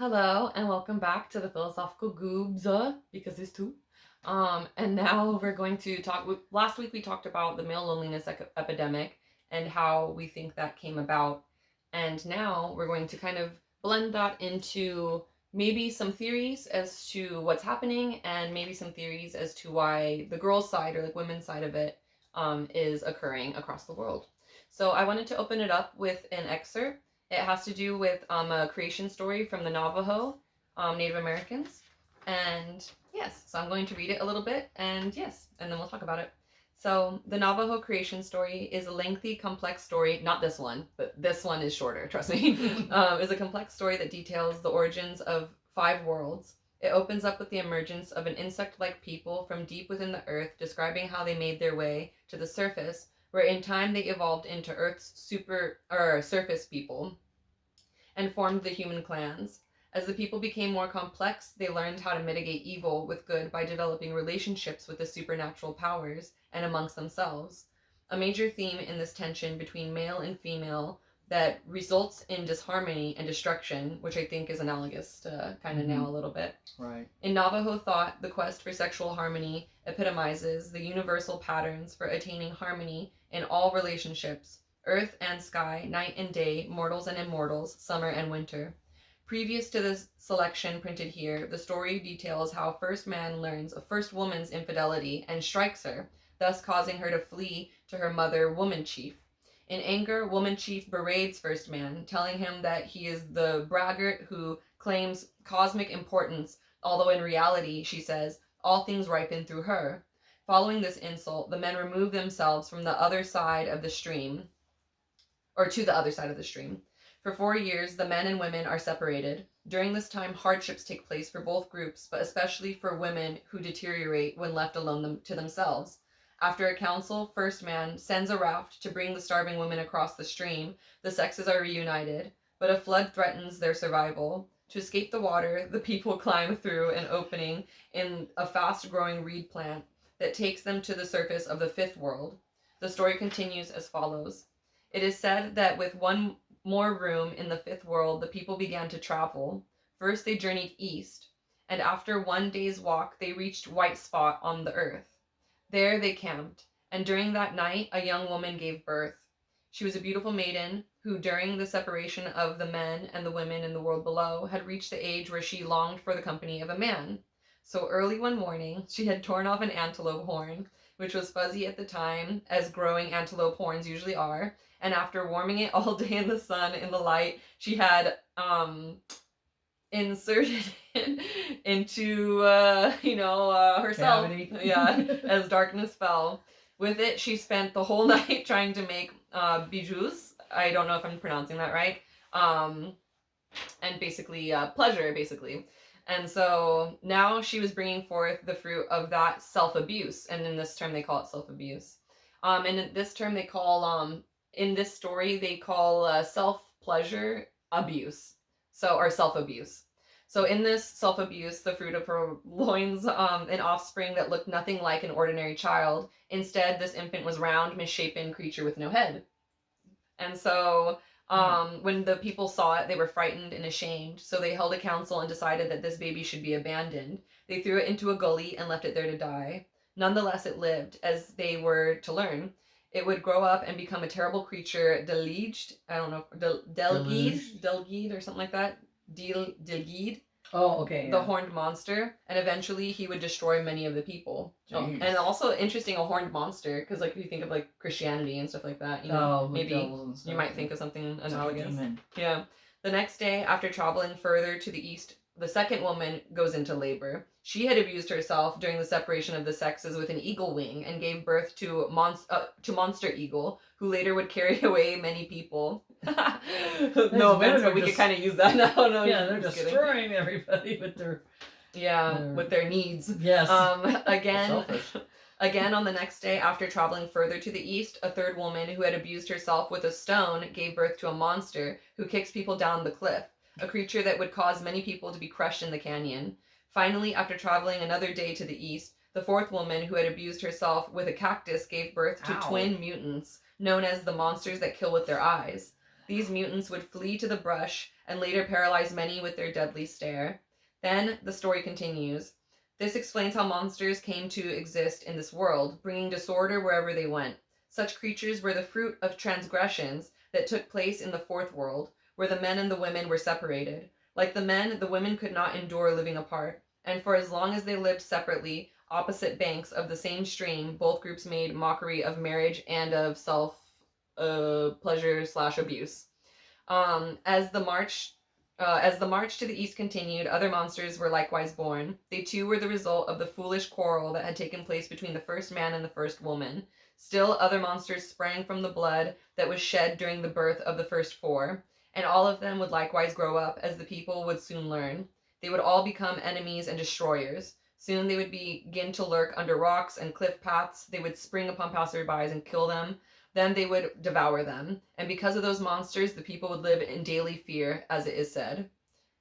Hello and welcome back to the Philosophical Goob-za, because there's two. And now we're going to talk. Last week we talked about the male loneliness epidemic and how we think that came about. And now we're going to kind of blend that into maybe some theories as to what's happening and maybe some theories as to why the girls' side or like women's side of it is occurring across the world. So I wanted to open it up with an excerpt. It has to do with a creation story from the Navajo Native Americans. And yes, so I'm going to read it a little bit, and then we'll talk about it. So the Navajo creation story is a lengthy, complex story. Not this one, but this one is shorter, trust me. Is a complex story that details the origins of 5 worlds. It opens up with the emergence of an insect-like people from deep within the earth, describing how they made their way to the surface, where in time they evolved into Earth's surface people and formed the human clans. As the people became more complex, they learned how to mitigate evil with good by developing relationships with the supernatural powers and amongst themselves. A major theme in this tension between male and female that results in disharmony and destruction, which I think is analogous to kind of now a little bit. Right. In Navajo thought, the quest for sexual harmony epitomizes the universal patterns for attaining harmony in all relationships: earth and sky, night and day, mortals and immortals, summer and winter. Previous to this selection printed here, the story details how first man learns of first woman's infidelity and strikes her, thus causing her to flee to her mother, Woman Chief. In anger, Woman Chief berates first man, telling him that he is the braggart who claims cosmic importance, although in reality, she says, all things ripen through her. Following this insult, the men remove themselves from the other side of the stream, or to the other side of the stream. For 4 years, the men and women are separated. During this time, hardships take place for both groups, but especially for women who deteriorate when left alone to themselves. After a council, first man sends a raft to bring the starving women across the stream. The sexes are reunited, but a flood threatens their survival. To escape the water, the people climb through an opening in a fast-growing reed plant that takes them to the surface of the 5th world. The story continues as follows. It is said that with one more room in the 5th world, the people began to travel. First, they journeyed east, and after 1 day's walk, they reached White Spot on the earth. There they camped, and during that night, a young woman gave birth. She was a beautiful maiden who, during the separation of the men and the women in the world below, had reached the age where she longed for the company of a man. So early one morning, she had torn off an antelope horn, which was fuzzy at the time, as growing antelope horns usually are, and after warming it all day in the sun, in the light, she had inserted it into herself. Cavity. Yeah, as darkness fell. With it, she spent the whole night trying to make bijous. I don't know if I'm pronouncing that right. And basically pleasure, basically. And so now she was bringing forth the fruit of that self-abuse, and in this term they call it self-abuse. And in this term they call in this story they call self-pleasure abuse. So, or self-abuse. So in this self-abuse, the fruit of her loins, an offspring that looked nothing like an ordinary child. Instead, this infant was round, misshapen creature with no head. And so when the people saw it, they were frightened and ashamed. So they held a council and decided that this baby should be abandoned. They threw it into a gully and left it there to die. Nonetheless, it lived, as they were to learn. It would grow up and become a terrible creature, deluged. I don't know, Delgid or something like that. Delgid. Oh, okay. Yeah. The horned monster, and eventually he would destroy many of the people. Oh, and also interesting, a horned monster, because like if you think of like Christianity and stuff like that, you know, maybe you might think of something analogous. Yeah. The next day, after traveling further to the east, the second woman goes into labor. She had abused herself during the separation of the sexes with an eagle wing and gave birth to Monster Eagle, who later would carry away many people. No offense, but we could kind of use that now. No, yeah, they're destroying everybody with their with their needs. Yes. Again, on the next day, after traveling further to the east, a third woman who had abused herself with a stone gave birth to a monster who kicks people down the cliff, a creature that would cause many people to be crushed in the canyon. Finally, after traveling another day to the east, the fourth woman who had abused herself with a cactus gave birth to twin mutants, known as the monsters that kill with their eyes. These mutants would flee to the brush and later paralyze many with their deadly stare. Then the story continues. This explains how monsters came to exist in this world, bringing disorder wherever they went. Such creatures were the fruit of transgressions that took place in the fourth world, where the men and the women were separated. Like the men, the women could not endure living apart, and for as long as they lived separately, opposite banks of the same stream, both groups made mockery of marriage and of self pleasure/abuse. As the march to the east continued, other monsters were likewise born. They too were the result of the foolish quarrel that had taken place between the first man and the first woman. Still other monsters sprang from the blood that was shed during the birth of the first four, and all of them would likewise grow up, as the people would soon learn. They would all become enemies and destroyers. Soon they would begin to lurk under rocks and cliff paths. They would spring upon passersby and kill them. Then they would devour them. And because of those monsters, the people would live in daily fear, as it is said.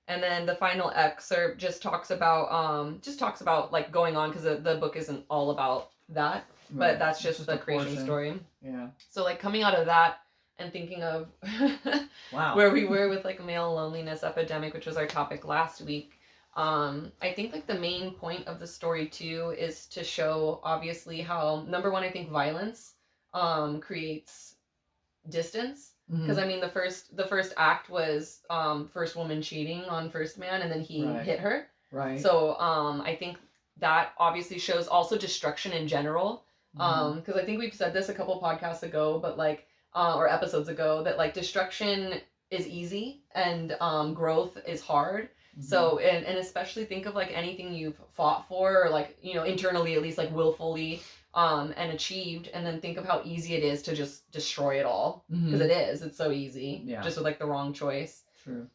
And then the final excerpt just talks about like going on, because the book isn't all about that, but that's just the creation story. Yeah. So like coming out of that and thinking of wow, where we were with like male loneliness epidemic, which was our topic last week. I think like the main point of the story too is to show obviously how, number one, I think violence creates distance, because I mean the first act was first woman cheating on first man, and then he hit her, right? So I think that obviously shows also destruction in general, because I think we've said this a couple podcasts ago, but like or episodes ago, that like destruction is easy and growth is hard. So and especially think of like anything you've fought for, or like, you know, internally at least, like willfully and achieved, and then think of how easy it is to just destroy it all, because it's so easy, just with like the wrong choice. True.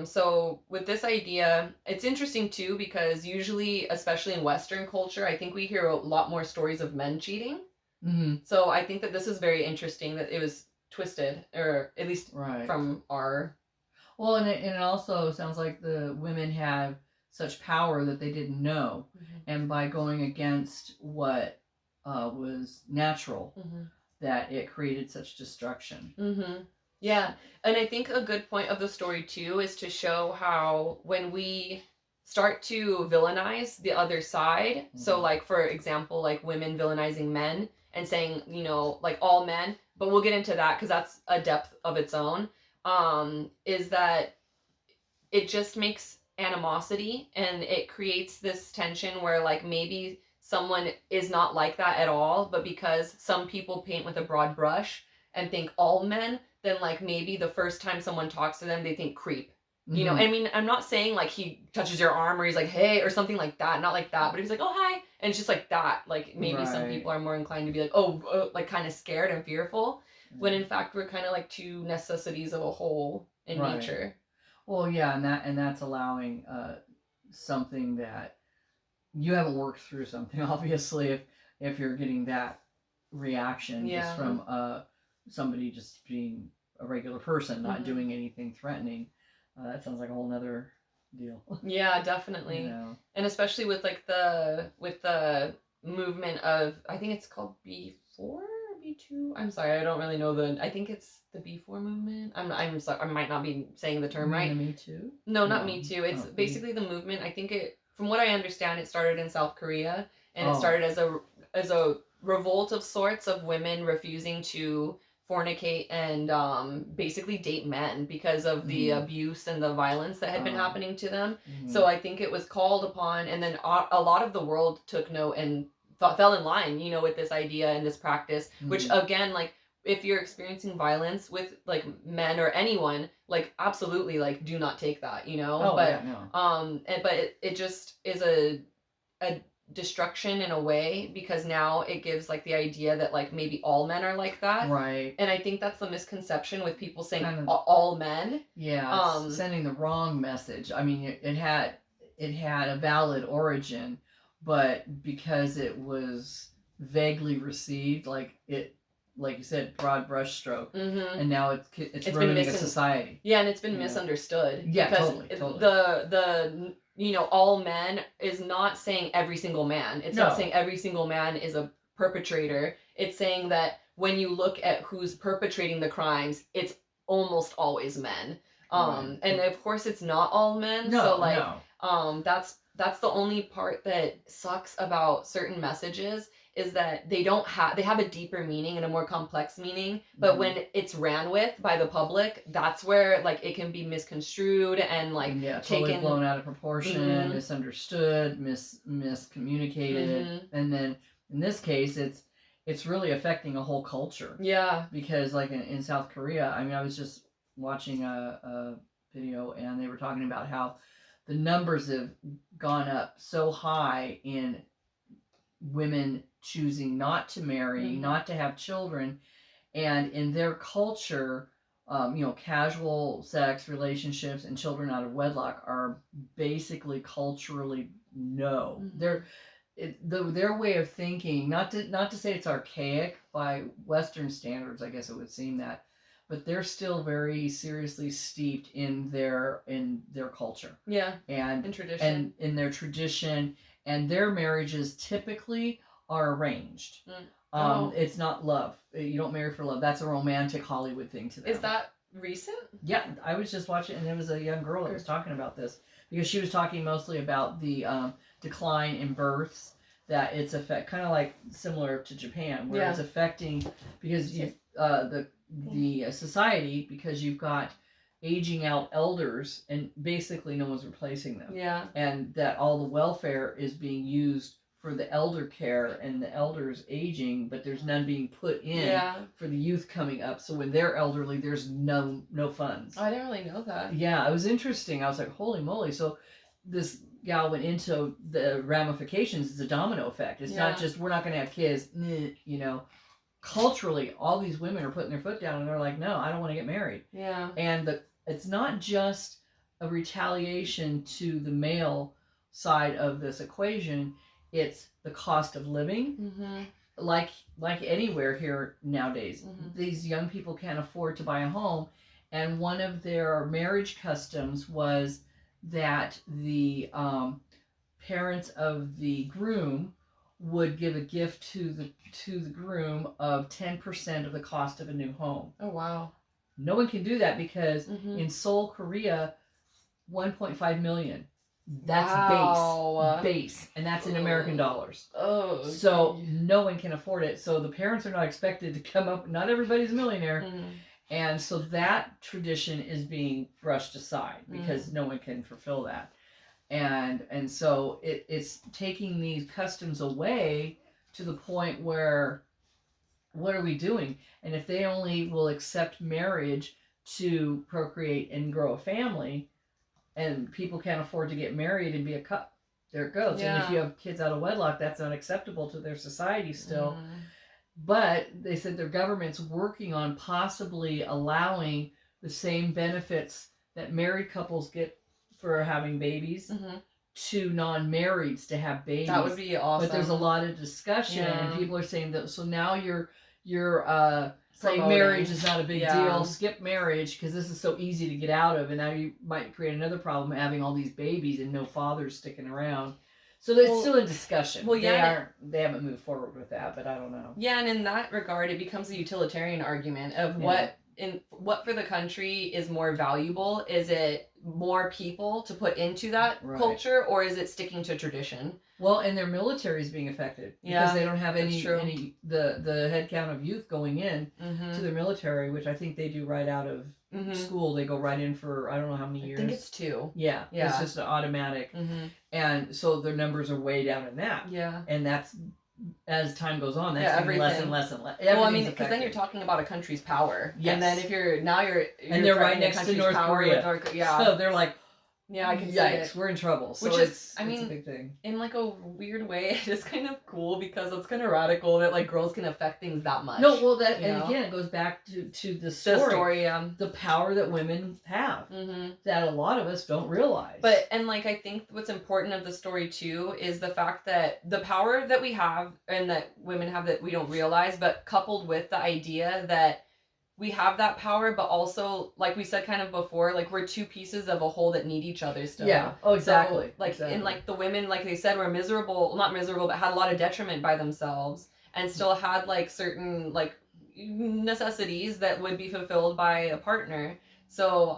So with this idea, it's interesting too, because usually, especially in Western culture, I think we hear a lot more stories of men cheating. So I think that this is very interesting that it was twisted, or at least from our. Well, and it also sounds like the women have such power that they didn't know, and by going against what was natural, that it created such destruction. Yeah, and I think a good point of the story too is to show how when we start to villainize the other side, so like for example, like women villainizing men and saying, you know, like all men, but we'll get into that because that's a depth of its own, is that it just makes animosity, and it creates this tension where like maybe someone is not like that at all, but because some people paint with a broad brush and think all men, then like maybe the first time someone talks to them, they think creep. You know, I mean, I'm not saying like he touches your arm or he's like, hey, or something like that. Not like that, but he's like, oh, hi. And it's just like that. Like maybe some people are more inclined to be like, oh, like kind of scared and fearful, when in fact we're kind of like two necessities of a whole in nature. Well, yeah, and that's allowing something that you haven't worked through, something obviously, if you're getting that reaction just from somebody just being a regular person, not doing anything threatening. That sounds like a whole nother deal. Yeah, definitely. You know? And especially with like the movement of, I think it's called B4, B2. I'm sorry, I don't really know I think it's the B4 movement. I'm sorry, I might not be saying the term right. Me Too? No, not Me Too. It's basically the movement. I think from what I understand, it started in South Korea, and it started as a revolt of sorts of women refusing to fornicate and basically date men because of the abuse and the violence that had been happening to them. So I think it was called upon, and then a lot of the world took note and fell in line, you know, with this idea and this practice, which again, like if you're experiencing violence with like men or anyone, like absolutely, like do not take that, you know. But it just is a destruction in a way, because now it gives like the idea that like maybe all men are like that, right? And I think that's the misconception with people saying all men. Yeah, sending the wrong message. I mean, it had a valid origin, but because it was vaguely received, like you said, broad brush stroke, and now it's ruining a society. Yeah, and it's been misunderstood. Yeah, because totally. The you know, all men is not saying every single man. It's not saying every single man is a perpetrator. It's saying that when you look at who's perpetrating the crimes, it's almost always men. Right. And of course it's not all men. No, So like no. that's the only part that sucks about certain messages, is that they have a deeper meaning and a more complex meaning, but when it's ran with by the public, that's where like it can be misconstrued and like totally blown out of proportion, misunderstood, miscommunicated, and then in this case it's really affecting a whole culture. Yeah. Because like in South Korea, I mean, I was just watching a video and they were talking about how the numbers have gone up so high in women choosing not to marry, not to have children, and in their culture, casual sex relationships and children out of wedlock are basically culturally no. Their way of thinking, not to say it's archaic by Western standards, I guess it would seem that, but they're still very seriously steeped in their culture. Yeah. And in tradition. And in their tradition, and their marriages typically are arranged. It's not love. You don't marry for love. That's a romantic Hollywood thing to them. Is that recent? Yeah, I was just watching, and there was a young girl that was talking about this, because she was talking mostly about the decline in births, that it's kind of like similar to Japan, where it's affecting, because the society, because you've got aging out elders and basically no one's replacing them. Yeah. And that all the welfare is being used for the elder care and the elders aging, but there's none being put in for the youth coming up. So when they're elderly, there's no funds. I didn't really know that. Yeah, it was interesting. I was like, holy moly. So this gal went into the ramifications. It's a domino effect. It's not just, we're not going to have kids, culturally, all these women are putting their foot down and they're like, no, I don't want to get married. Yeah. And it's not just a retaliation to the male side of this equation. It's the cost of living. Like anywhere here nowadays, these young people can't afford to buy a home. And one of their marriage customs was that the parents of the groom would give a gift to the groom of 10% of the cost of a new home. Oh wow. No one can do that because in Seoul, Korea, 1.5 million. That's base, and that's in American dollars. Oh, okay. So no one can afford it. So the parents are not expected to come up. Not everybody's a millionaire, and so that tradition is being brushed aside because no one can fulfill that, and so it's taking these customs away to the point where, what are we doing? And if they only will accept marriage to procreate and grow a family, and people can't afford to get married and be a couple, there it goes. And if you have kids out of wedlock, that's unacceptable to their society still. But they said their government's working on possibly allowing the same benefits that married couples get for having babies to non-marrieds to have babies. That would be awesome. But there's a lot of discussion, and people are saying that. So now you're saying marriage is not a big deal. Skip marriage because this is so easy to get out of, and now you might create another problem having all these babies and no fathers sticking around. So it's still in discussion. Well, they haven't moved forward with that, but I don't know. Yeah, and in that regard, it becomes a utilitarian argument of what for the country is more valuable. Is it more people to put into that culture, or is it sticking to tradition? Well, and their military is being affected because they don't have any the head count of youth going in to their military, which I think they do right out of school. They go right in for I don't know how many years. I think it's 2. Yeah. It's just an automatic, and so their numbers are way down in that. Yeah, and that's as time goes on, that's less and less and less. Well, I mean, because then you're talking about a country's power, and then if you're and they're right next to North Korea, so they're like. Yeah, I can see it. We're in trouble. So Which is, it's a big thing. In like a weird way, it's kind of cool because it's kind of radical that like girls can affect things that much. No, well, and again, it goes back to the story. The power that women have that a lot of us don't realize. But and like I think what's important of the story too is the fact that the power that we have and that women have that we don't realize, but coupled with the idea that we have that power, but also, like we said kind of before, like we're 2 pieces of a whole that need each other still. Yeah. Oh, exactly. So, like, and like the women, like they said, were miserable, not miserable, but had a lot of detriment by themselves and still had like certain, like, necessities that would be fulfilled by a partner. So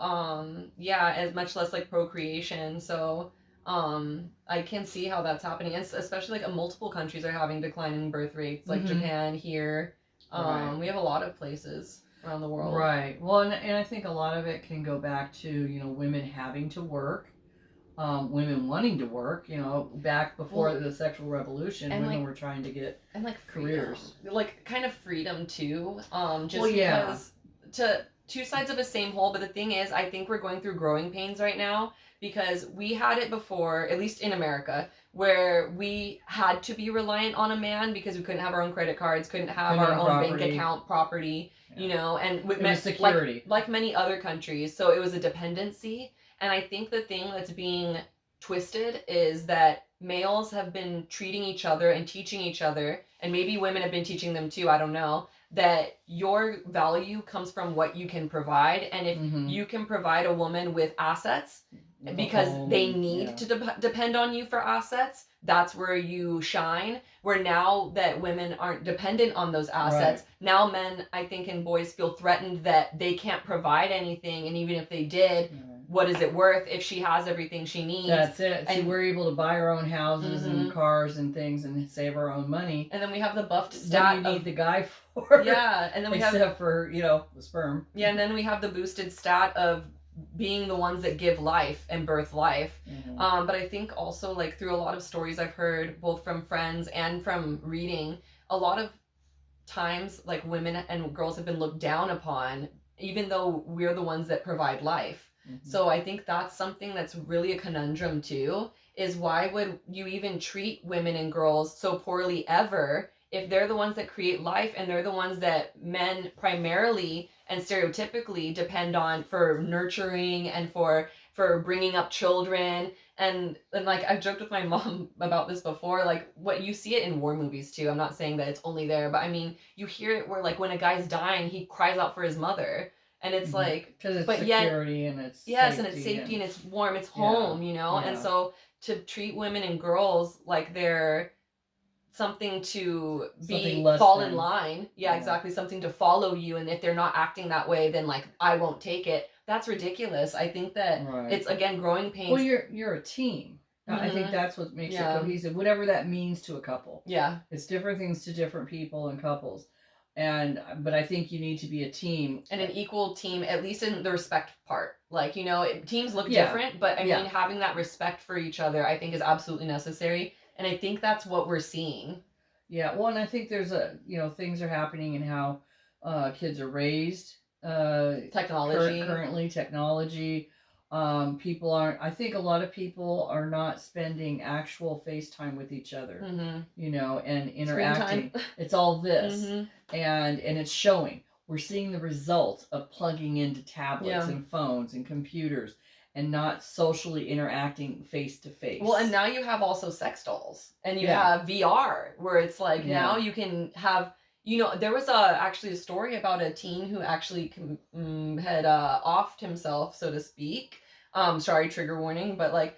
yeah, as much less like procreation. So I can see how that's happening, and especially like multiple countries are having declining birth rates, like Japan here. We have a lot of places around the world. Right. Well, and I think a lot of it can go back to, you know, women having to work, women wanting to work. You know, back before the sexual revolution, women like, were trying to get and like careers, like kind of freedom too. Just because to two sides of the same hole. But the thing is, I think we're going through growing pains right now because we had it before, at least in America, where we had to be reliant on a man because we couldn't have our own credit cards, couldn't have our own bank account, property, you know, and it meant security, like many other countries. So it was a dependency. And I think the thing that's being twisted is that males have been treating each other and teaching each other, and maybe women have been teaching them too, I don't know, that your value comes from what you can provide. And if you can provide a woman with assets because they need to depend on you for assets, that's where you shine. Where now that women aren't dependent on those assets, now men, I think, and boys feel threatened that they can't provide anything, and even if they did, what is it worth if she has everything she needs? That's it. And see, we're able to buy our own houses and cars and things and save our own money. And then we have the buffed stat. What do you need the guy for? Yeah, and then we except for, you know, the sperm. Yeah, and then we have the boosted stat of being the ones that give life and birth life. But I think also, like, through a lot of stories I've heard, both from friends and from reading, a lot of times, like, women and girls have been looked down upon, even though we're the ones that provide life. So I think that's something that's really a conundrum too, is why would you even treat women and girls so poorly ever if they're the ones that create life and they're the ones that men primarily and stereotypically depend on for nurturing and for bringing up children. And like, I've joked with my mom about this before, like, what you see it in war movies too. I'm not saying that it's only there, but I mean, you hear it where, like, when a guy's dying, he cries out for his mother. And it's like, because it's but security yet, and it's and it's safety and it's warm, it's home, you know. And so to treat women and girls like they're something to fall in line, exactly, something to follow you, and if they're not acting that way, then like I won't take it. That's ridiculous. I think that it's, again, growing pains. Well, you're a team. I think that's what makes it cohesive, whatever that means to a couple. It's different things to different people and couples. But I think you need to be a team. And an equal team, at least in the respect part. Like, you know, teams look different, but I mean, having that respect for each other, I think, is absolutely necessary. And I think that's what we're seeing. Yeah, well, and I think there's things are happening in how kids are raised. Technology. Currently, technology. I think a lot of people are not spending actual FaceTime with each other, you know, and interacting. It's all this, and it's showing. We're seeing the results of plugging into tablets and phones and computers and not socially interacting face to face. Well, and now you have also sex dolls, and you have VR, where it's like now you can have. You know, there was actually a story about a teen who actually had offed himself, so to speak. Sorry, trigger warning, but like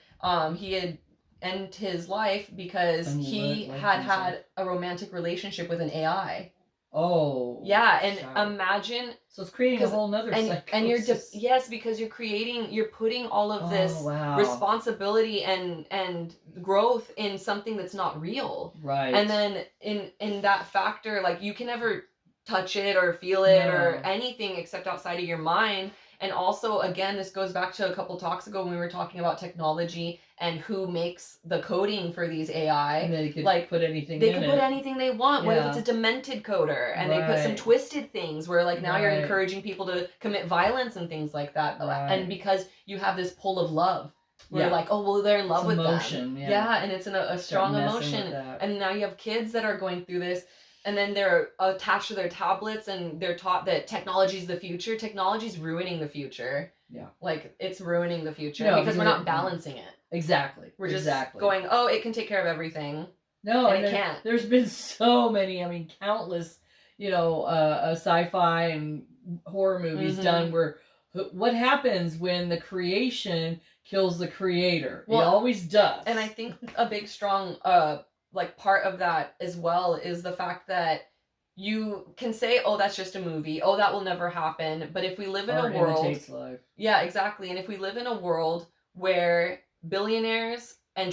he had ended his life because he had a romantic relationship with an AI. Oh. Yeah, and imagine. So it's creating a whole nother psychosis. And you're because you're putting all of this responsibility and growth in something that's not real. Right. And then in that factor, like, you can never touch it or feel it or anything except outside of your mind. And also, again, this goes back to a couple talks ago when we were talking about technology and who makes the coding for these AI. And they could put anything They can put anything they want. What if it's a demented coder and they put some twisted things where, like, now you're encouraging people to commit violence and things like that. And because you have this pull of love. We're like, oh, well, they're in love with emotion, them. Yeah, and it's a strong emotion. And now you have kids that are going through this. And then they're attached to their tablets and they're taught that technology is the future. Technology is ruining the future. Yeah. Like, it's ruining the future because we're not balancing it. Exactly. We're just going, oh, it can take care of everything. No, and it can't. There's been so many, countless, sci-fi and horror movies done where what happens when the creation kills the creator? Well, it always does. And I think a big, strong, part of that as well is the fact that you can say, oh, that's just a movie. Oh, that will never happen. But if we live in Art a world, imitates life. Yeah, exactly. And if we live in a world where billionaires and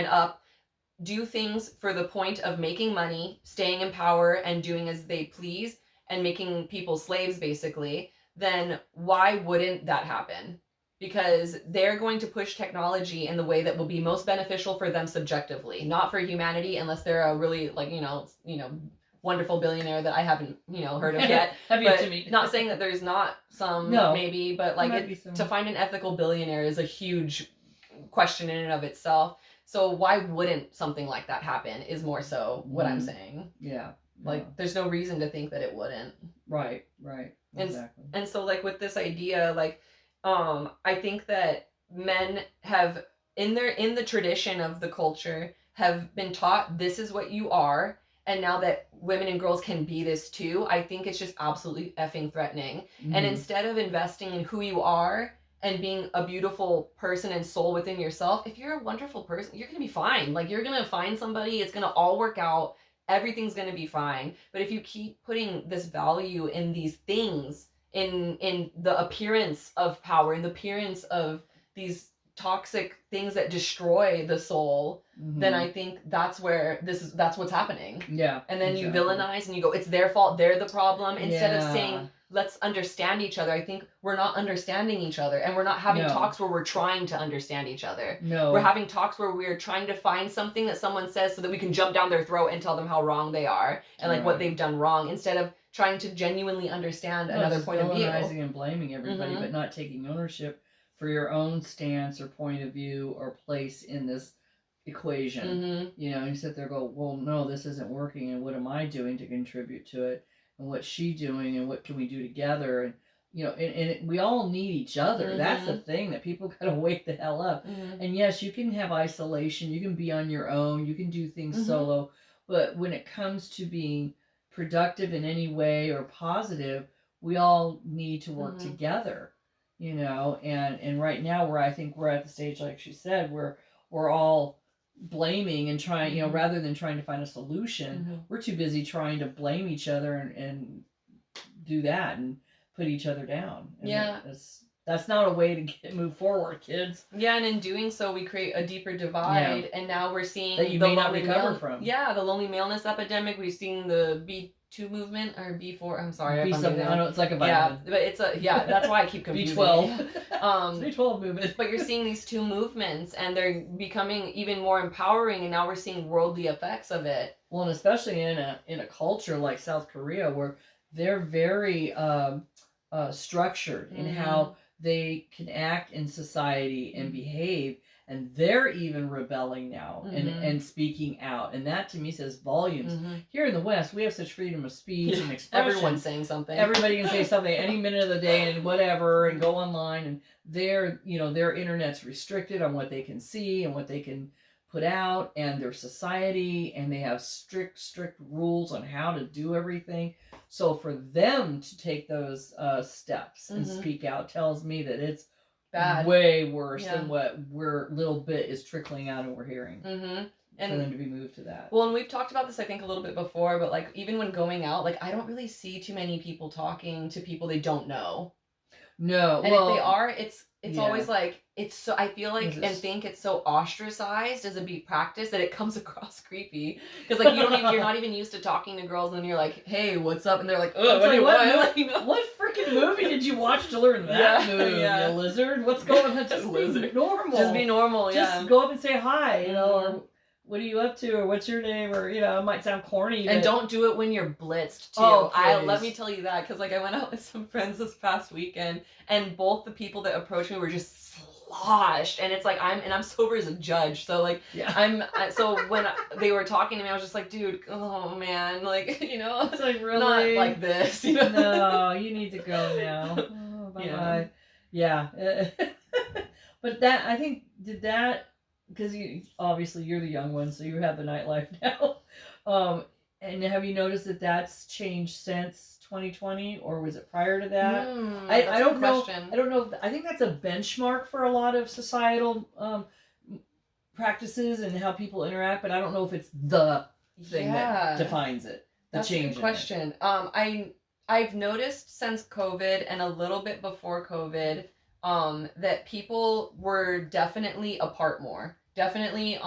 up do things for the point of making money, staying in power, and doing as they please, and making people slaves, basically, then why wouldn't that happen? Because they're going to push technology in the way that will be most beneficial for them subjectively, not for humanity, unless they're a really wonderful billionaire that I haven't heard of yet. Have yet to meet. Not saying that there's not some, maybe, but to find an ethical billionaire is a huge question in and of itself. So why wouldn't something like that happen is more so what I'm saying. Yeah. Like, there's no reason to think that it wouldn't. Right. Exactly. And so, like, with this idea, like, I think that men have, in the tradition of the culture, have been taught this is what you are. And now that women and girls can be this too, I think it's just absolutely effing threatening. Mm-hmm. And instead of investing in who you are and being a beautiful person and soul within yourself, if you're a wonderful person, you're going to be fine. Like, you're going to find somebody, it's going to all work out, everything's going to be fine. But if you keep putting this value in these things, in the appearance of power, in the appearance of these toxic things that destroy the soul, then I think that's what's happening. Yeah. And then you villainize and you go, it's their fault, they're the problem, instead of saying, let's understand each other. I think we're not understanding each other, and we're not having talks where we're trying to understand each other. No. We're having talks where we're trying to find something that someone says so that we can jump down their throat and tell them how wrong they are and what they've done wrong, instead of trying to genuinely understand another point of view. Villainizing and blaming everybody, but not taking ownership for your own stance or point of view or place in this equation. You sit there and go, well, no, this isn't working, and what am I doing to contribute to it, and what's she doing, and what can we do together? And and we all need each other. That's the thing, that people gotta wake the hell up. And yes, you can have isolation, you can be on your own, you can do things solo, but when it comes to being productive in any way or positive, we all need to work together. And right now, where I think we're at the stage, like she said, where we're all blaming and trying, rather than trying to find a solution, we're too busy trying to blame each other and do that and put each other down. And that's not a way to move forward, kids. Yeah, and in doing so, we create a deeper divide, and now we're seeing that you may not recover from. Yeah, the lonely maleness epidemic. We've seen the B2 movement, or B4. I'm sorry. B something. I know it's like a vitamin. Yeah, but that's why I keep confusing. B12. B12 movement. But you're seeing these two movements, and they're becoming even more empowering, and now we're seeing worldly effects of it. Well, and especially in a culture like South Korea, where they're very structured in how they can act in society and behave, and they're even rebelling now and speaking out, and that to me says volumes. Here in the West, we have such freedom of speech and expression. Everyone's saying something. Everybody can say something any minute of the day and whatever, and go online, and their internet's restricted on what they can see and what they can put out, and their society, and they have strict rules on how to do everything. So for them to take those steps and speak out tells me that it's bad, way worse than what little bit is trickling out and we're hearing. And for them to be moved to that. Well, and we've talked about this, I think, a little bit before, but like, even when going out, like, I don't really see too many people talking to people they don't know. No. And if they are, it's always like, it's so, I feel like and think it's so ostracized as a beat practice that it comes across creepy. Because like, you're not even used to talking to girls, and then you're like, hey, what's up? And they're like, oh, what do you want? What freaking movie did you watch to learn that move, you lizard? What's going on? Just be normal. Just be normal, Just go up and say hi, or what are you up to, or what's your name, or it might sound corny. And don't do it when you're blitzed too. Let me tell you that, because like, I went out with some friends this past weekend, and both the people that approached me were just sloshed, and it's like, I'm sober as a judge, so like, so when they were talking to me, I was just like, dude, oh man, like, it's like, really not like this, No, you need to go now. Oh, bye-bye. But that, I think, because obviously you're the young one, so you have the nightlife now. And have you noticed that that's changed since 2020, or was it prior to that? I don't know. I don't know. I think that's a benchmark for a lot of societal practices and how people interact, but I don't know if it's the thing that defines it. That's change. A good question. I've noticed since COVID and a little bit before COVID, that people were definitely apart more. Definitely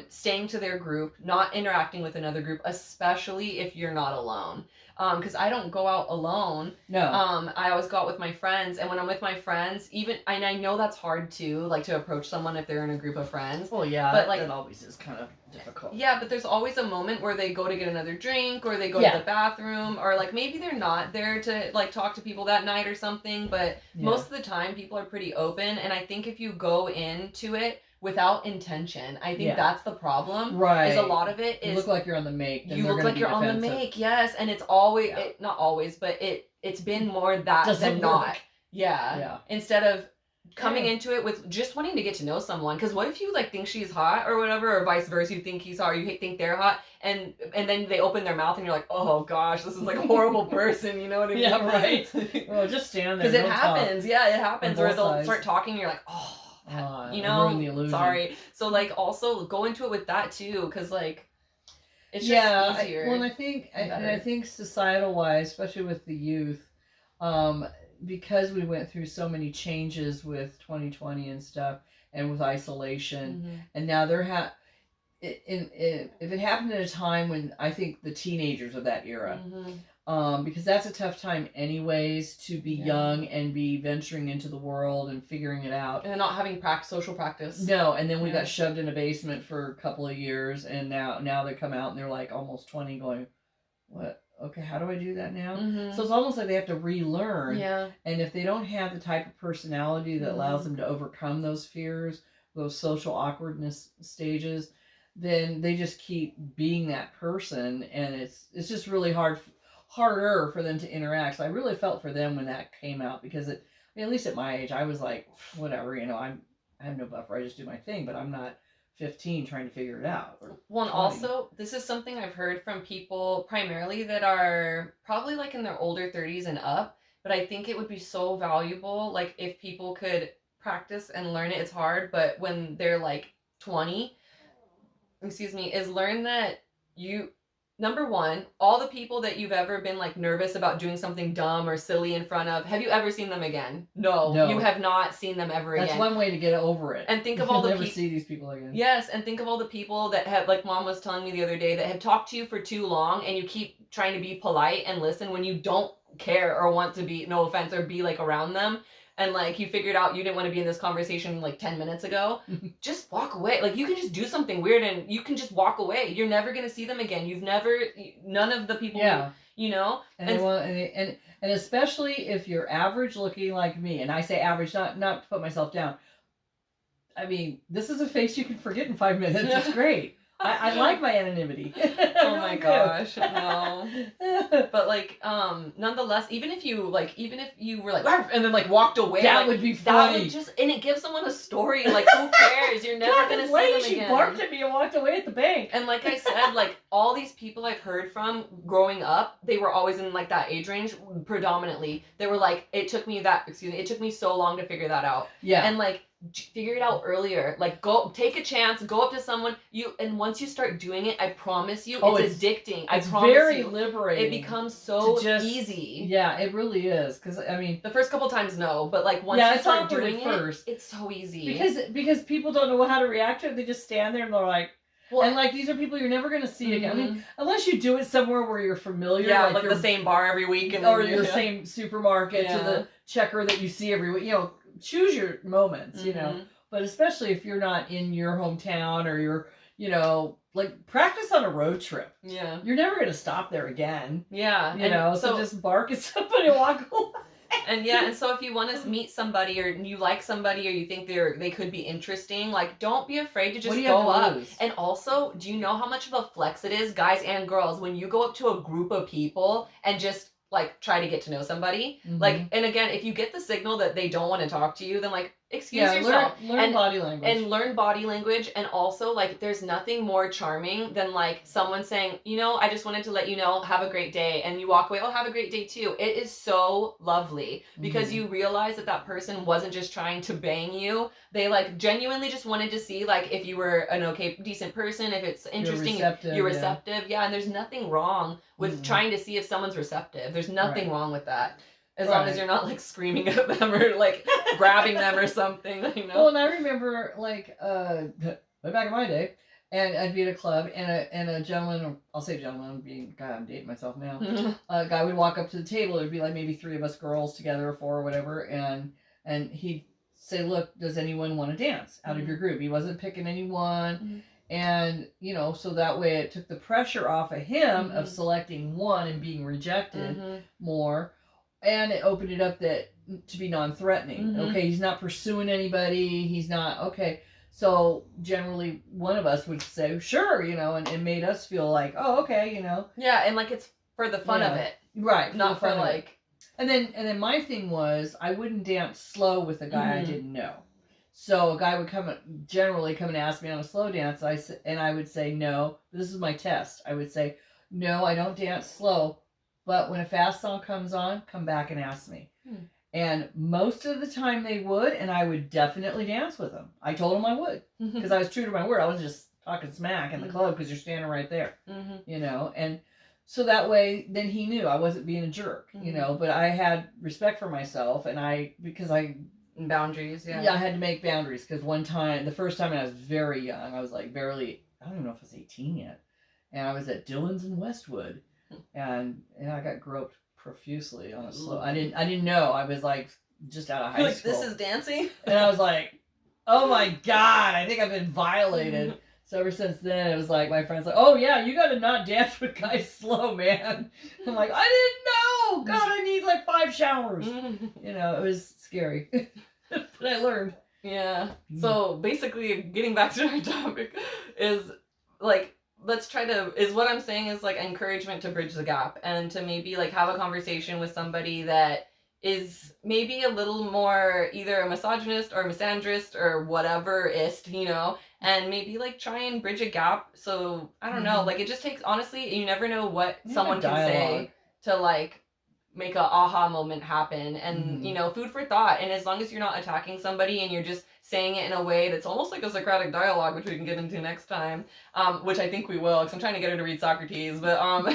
staying to their group, not interacting with another group, especially if you're not alone. Because I don't go out alone. No. I always go out with my friends, and when I'm with my friends, and I know that's hard too, like to approach someone if they're in a group of friends. Well, yeah, but like that always is kind of difficult. Yeah, but there's always a moment where they go to get another drink, or they go to the bathroom, or like maybe they're not there to like talk to people that night or something. But most of the time, people are pretty open, and I think if you go into it without intention, I think that's the problem. Right. Is a lot of it is you look like you're on the make. You look like you're on the make, yes, and it's always not always, but it's been more that than not. Yeah. Instead of coming into it with just wanting to get to know someone, because what if you like think she's hot or whatever, or vice versa, you think he's hot or you think they're hot, and then they open their mouth and you're like, oh gosh, this is like a horrible person, you know what I mean? Yeah, right. Well, just stand there. Because it happens. Yeah, it happens. Or they'll start talking and you're like, oh, you know, ruin the illusion. Sorry. So like also go into it with that too, because like it's just easier. Well, I think societal wise, especially with the youth, because we went through so many changes with 2020 and stuff, and with isolation, and now if it happened at a time when I think the teenagers of that era, because that's a tough time anyways, to be young and be venturing into the world and figuring it out, and not having social practice. No, and then we got shoved in a basement for a couple of years, and now they come out and they're like almost 20, going, what? Okay, how do I do that now? So it's almost like they have to relearn. Yeah. And if they don't have the type of personality that allows them to overcome those fears, those social awkwardness stages, then they just keep being that person, and it's just really harder for them to interact. So I really felt for them when that came out, because at least at my age, I was like, whatever, I have no buffer. I just do my thing, but I'm not 15 trying to figure it out. Well, and also, this is something I've heard from people primarily that are probably like in their older 30s and up, but I think it would be so valuable, like if people could practice and learn it. It's hard, but when they're like 20, is learn that number one, all the people that you've ever been like nervous about doing something dumb or silly in front of, have you ever seen them again? No. You have not seen them ever again. That's one way to get over it. And think of all the people. Never see these people again. Yes, and think of all the people that have, like Mom was telling me the other day, that have talked to you for too long, and you keep trying to be polite and listen when you don't care or want to be, no offense, or be like around them. And like you figured out you didn't want to be in this conversation like 10 minutes ago, just walk away. Like you can just do something weird and you can just walk away. You're never going to see them again. None of the people, And especially if you're average looking like me, and I say average, not to put myself down. I mean, this is a face you can forget in 5 minutes. It's great. I like my anonymity. Oh my gosh, no. But like, nonetheless, even if you were like, and then like walked away, that would be funny. And it gives someone a story. Like, who cares? You're never gonna see them again. She barked at me and walked away at the bank. And like I said, like all these people I've heard from growing up, they were always in like that age range. Predominantly, they were like, it took me so long to figure that out. Yeah. And like, figure it out earlier. Like, go take a chance, go up to someone, and once you start doing it, I promise you, it's addicting. I promise very you, liberating. It becomes so easy. Yeah, it really is. Because I mean, the first couple times, no, but like once you start doing it, it's so easy. Because people don't know how to react to it. They just stand there and they're like. Well, and like these are people you're never going to see again. I mean, unless you do it somewhere where you're familiar. Yeah, like the same bar every week, or your same supermarket to the checker that you see every week. Choose your moments. But especially if you're not in your hometown, or you're, like practice on a road trip. Yeah. You're never going to stop there again. Yeah. So just bark at somebody and walk away. And so if you want to meet somebody, or you like somebody, or you think they could be interesting, like don't be afraid to just go up. And also, do you know how much of a flex it is, guys and girls, when you go up to a group of people and just like try to get to know somebody? Like, and again, if you get the signal that they don't want to talk to you, then like excuse yourself. Learn body language. And learn body language. And also, like, there's nothing more charming than, like, someone saying, you know, I just wanted to let you know, have a great day. And you walk away, oh, have a great day too. It is so lovely because you realize that that person wasn't just trying to bang you. They, like, genuinely just wanted to see, like, if you were an okay, decent person, if it's interesting, you're receptive. Yeah, and there's nothing wrong with trying to see if someone's receptive. There's nothing wrong with that. As long as you're not, like, screaming at them or, like, grabbing them or something, you know? Well, and I remember, like, way back in my day, and I'd be at a club, and a gentleman, I'll say gentleman, being, God, I'm dating myself now, a guy would walk up to the table, there'd be, like, maybe 3 of us girls together, or 4 or whatever, and he'd say, look, does anyone want to dance out of your group? He wasn't picking anyone, and, you know, so that way it took the pressure off of him of selecting one and being rejected more. And it opened it up to be non-threatening. Okay, he's not pursuing anybody. He's not, okay. So generally one of us would say, sure, you know, and it made us feel like, oh, okay, you know. Yeah, and like it's for the fun of it. Right. Not for like. And then my thing was I wouldn't dance slow with a guy I didn't know. So a guy would generally come and ask me on a slow dance. And I would say, no, this is my test. I would say, no, I don't dance slow. But when a fast song comes on, come back and ask me. And most of the time they would, and I would definitely dance with them. I told them I would. Because I was true to my word. I wasn't just talking smack in the club because you're standing right there. You know, and so that way, then he knew I wasn't being a jerk, you know. But I had respect for myself, and boundaries, yeah. Yeah, I had to make boundaries because the first time I was very young, I was like barely, I don't even know if I was 18 yet. And I was at Dillon's in Westwood. And I got groped profusely on a slow. I didn't know. I was like just out of high school. This is dancing? And I was like, oh my God, I think I've been violated. So ever since then, it was like my friends like, oh yeah, you got to not dance with guys slow, man. I'm like, I didn't know. God, I need like 5 showers. You know, it was scary, but I learned. Yeah. So basically, getting back to our topic is like. What I'm saying is like encouragement to bridge the gap and to maybe like have a conversation with somebody that is maybe a little more either a misogynist or misandrist or whatever-ist, you know, and maybe like try and bridge a gap. So I don't know, like it just takes, honestly, you never know what someone can say to like make a aha moment happen, and you know, food for thought. And as long as you're not attacking somebody and you're just saying it in a way that's almost like a Socratic dialogue, which we can get into next time, which I think we will, because I'm trying to get her to read Socrates, but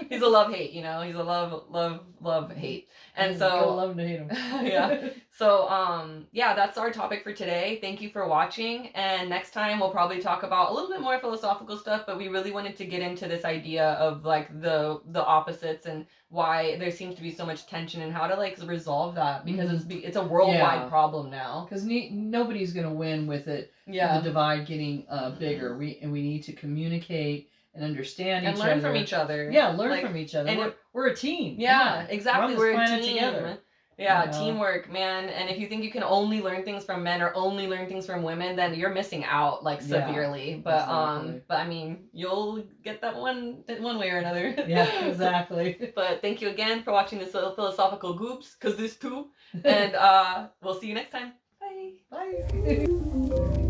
he's a love-hate, you know, he's a love-hate. And so love to hate him. Yeah. So yeah, that's our topic for today. Thank you for watching, and next time we'll probably talk about a little bit more philosophical stuff, but we really wanted to get into this idea of like the opposites and why there seems to be so much tension and how to like resolve that, because it's a worldwide problem now, because nobody's gonna win with it. The divide getting bigger. We need to communicate and understand each other. And learn from each other. Yeah, learn from each other. And we're a team. Yeah, exactly. We're a team together. Yeah, teamwork, man. And if you think you can only learn things from men or only learn things from women, then you're missing out like severely. But but I mean, you'll get that one way or another. Yeah, exactly. But thank you again for watching this Philosophical Goobs, because there's 2. And we'll see you next time. Bye. Bye.